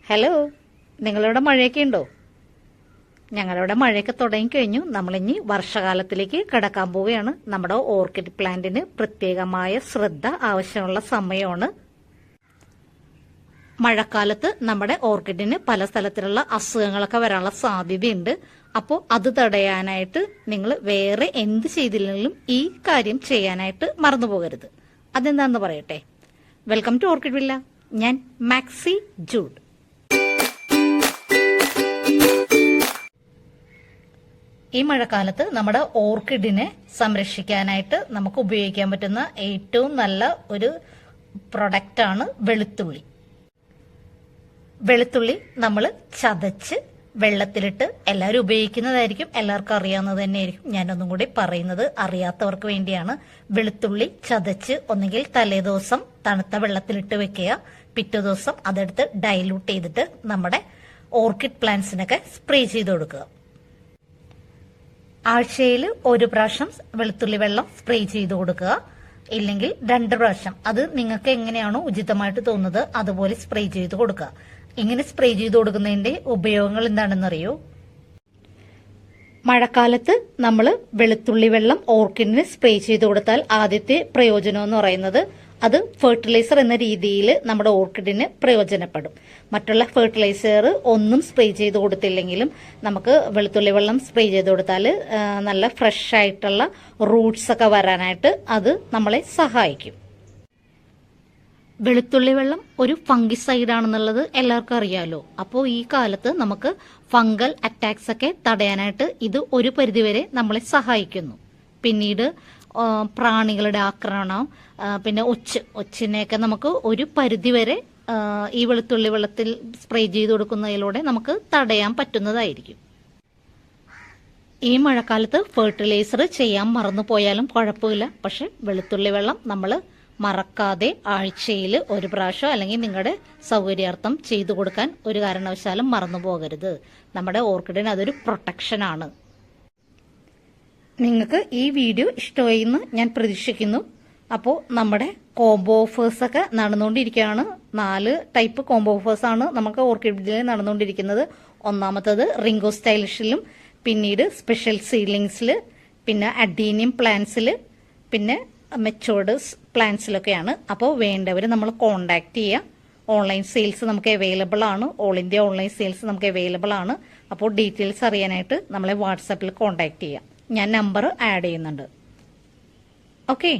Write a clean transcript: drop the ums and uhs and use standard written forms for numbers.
Hello, നിങ്ങളുടെ മഴയൊക്കെ ഉണ്ടോ? ഞങ്ങളുടെ മഴയൊക്കെ തുടങ്ങിക്കഴിഞ്ഞു. നമ്മളിനി വർഷകാലത്തിലേക്ക് കടക്കാൻ പോവുകയാണ്. നമ്മുടെ ഓർക്കിഡ് പ്ലാന്റിന് പ്രത്യേകമായ ശ്രദ്ധ ആവശ്യമുള്ള സമയമാണ്. മഴക്കാലത്ത് നമ്മുടെ ഓർക്കിഡിന് പല സ്ഥലത്തിലുള്ള അസുഖങ്ങളൊക്കെ വരാനുള്ള സാധ്യതയുണ്ട്. അപ്പോൾ അത് തടയാനായിട്ട് നിങ്ങൾ വേറെ എന്ത് ചെയ്തില്ലെങ്കിലും ഈ കാര്യം ചെയ്യാനായിട്ട് മറന്നു പോകരുത്. അതെന്താണെന്ന് പറയട്ടെ. Welcome to orchid villa. ഞാൻ മാക്സി ജൂഡ്. ഈ മഴക്കാലത്ത് നമ്മുടെ ഓർക്കിഡിനെ സംരക്ഷിക്കാനായിട്ട് നമുക്ക് ഉപയോഗിക്കാൻ പറ്റുന്ന ഏറ്റവും നല്ല ഒരു പ്രൊഡക്റ്റാണ് വെളുത്തുള്ളി. വെളുത്തുള്ളി നമ്മൾ ചതച്ച് വെള്ളത്തിലിട്ട് എല്ലാവരും ഉപയോഗിക്കുന്നതായിരിക്കും, എല്ലാവർക്കും അറിയാവുന്നത് തന്നെയായിരിക്കും. ഞാനൊന്നും കൂടി പറയുന്നത് അറിയാത്തവർക്ക് വേണ്ടിയാണ്. വെളുത്തുള്ളി ചതച്ച് ഒന്നുകിൽ തലേദിവസം തണുത്ത വെള്ളത്തിലിട്ട് വെക്കുക, പിറ്റേ ദിവസം അതെടുത്ത് ഡൈലൂട്ട് ചെയ്തിട്ട് നമ്മുടെ ഓർക്കിഡ് പ്ലാന്റ്സിനൊക്കെ സ്പ്രേ ചെയ്ത് കൊടുക്കുക. ആഴ്ചയിൽ ഒരു പ്രാവശ്യം വെളുത്തുള്ളി വെള്ളം സ്പ്രേ ചെയ്ത് കൊടുക്കുക, ഇല്ലെങ്കിൽ 2 പ്രാവശ്യം. അത് നിങ്ങൾക്ക് എങ്ങനെയാണോ ഉചിതമായിട്ട് തോന്നുന്നത് അതുപോലെ സ്പ്രേ ചെയ്ത് കൊടുക്കുക. ഇങ്ങനെ സ്പ്രേ ചെയ്ത് കൊടുക്കുന്നതിന്റെ ഉപയോഗങ്ങൾ എന്താണെന്നറിയോ? മഴക്കാലത്ത് നമ്മൾ വെളുത്തുള്ളി വെള്ളം ഓർക്കിഡിന് സ്പ്രേ ചെയ്ത് കൊടുത്താൽ ആദ്യത്തെ പ്രയോജനം എന്ന് പറയുന്നത് അത് ഫെർട്ടിലൈസർ എന്ന രീതിയിൽ നമ്മുടെ ഓർക്കിഡിന് പ്രയോജനപ്പെടും. മറ്റുള്ള ഫെർട്ടിലൈസർ ഒന്നും സ്പ്രേ ചെയ്ത് കൊടുത്തില്ലെങ്കിലും നമുക്ക് വെളുത്തുള്ളി വെള്ളം സ്പ്രേ ചെയ്ത് കൊടുത്താൽ നല്ല ഫ്രഷ് ആയിട്ടുള്ള റൂട്ട്സ് ഒക്കെ വരാനായിട്ട് അത് നമ്മളെ സഹായിക്കും. വെളുത്തുള്ളി വെള്ളം ഒരു ഫംഗിസൈഡ് ആണെന്നുള്ളത് എല്ലാവർക്കും അറിയാലോ. അപ്പോൾ ഈ കാലത്ത് നമുക്ക് ഫംഗൽ അറ്റാക്സ് ഒക്കെ തടയാനായിട്ട് ഇത് ഒരു പരിധിവരെ നമ്മളെ സഹായിക്കുന്നു. പിന്നീട് പ്രാണികളുടെ ആക്രമണം, പിന്നെ ഒച്ചിനെയൊക്കെ നമുക്ക് ഒരു പരിധിവരെ ഈ വെളുത്തുള്ളി വെള്ളത്തിൽ സ്പ്രേ ചെയ്ത് കൊടുക്കുന്നതിലൂടെ നമുക്ക് തടയാൻ പറ്റുന്നതായിരിക്കും. ഈ മഴക്കാലത്ത് ഫെർട്ടിലൈസർ ചെയ്യാൻ മറന്നു പോയാലും കുഴപ്പമില്ല. പക്ഷെ വെളുത്തുള്ളി വെള്ളം നമ്മൾ മറക്കാതെ ആഴ്ചയിൽ ഒരു പ്രാവശ്യം അല്ലെങ്കിൽ നിങ്ങളുടെ സൗകര്യാർത്ഥം ചെയ്തു കൊടുക്കാൻ ഒരു കാരണവശാലും മറന്നു പോകരുത്. നമ്മുടെ ഓർക്കിഡിന് അതൊരു പ്രൊട്ടക്ഷനാണ്. നിങ്ങൾക്ക് ഈ വീഡിയോ ഇഷ്ടമായി എന്ന് ഞാൻ പ്രതീക്ഷിക്കുന്നു. അപ്പോൾ നമ്മുടെ കോംബോ ഓഫേഴ്സൊക്കെ നടന്നുകൊണ്ടിരിക്കുകയാണ്. 4 ടൈപ്പ് കോംബോ ഓഫേഴ്സാണ് നമുക്ക് ഓർക്കിഡിൽ നടന്നുകൊണ്ടിരിക്കുന്നത്. ഒന്നാമത്തത് റിംഗോ സ്റ്റൈലിഷിലും, പിന്നീട് സ്പെഷ്യൽ സീഡ്ലിങ്സിൽ, പിന്നെ അഡീനിയം പ്ലാന്റ്സിൽ, പിന്നെ മെച്ചോർഡ് പ്ലാന്റ്സിലൊക്കെയാണ്. അപ്പോൾ വേണ്ടവർ നമ്മൾ കോണ്ടാക്ട് ചെയ്യുക. ഓൺലൈൻ സെയിൽസ് നമുക്ക് അവൈലബിൾ ആണ്. ഓൾ ഇന്ത്യ ഓൺലൈൻ സെയിൽസ് നമുക്ക് അവൈലബിൾ ആണ്. അപ്പോൾ ഡീറ്റെയിൽസ് അറിയാനായിട്ട് നമ്മളെ വാട്സാപ്പിൽ കോണ്ടാക്ട് ചെയ്യാം. ഞാൻ നമ്പർ ആഡ് ചെയ്യുന്നുണ്ട്. ഓക്കെ.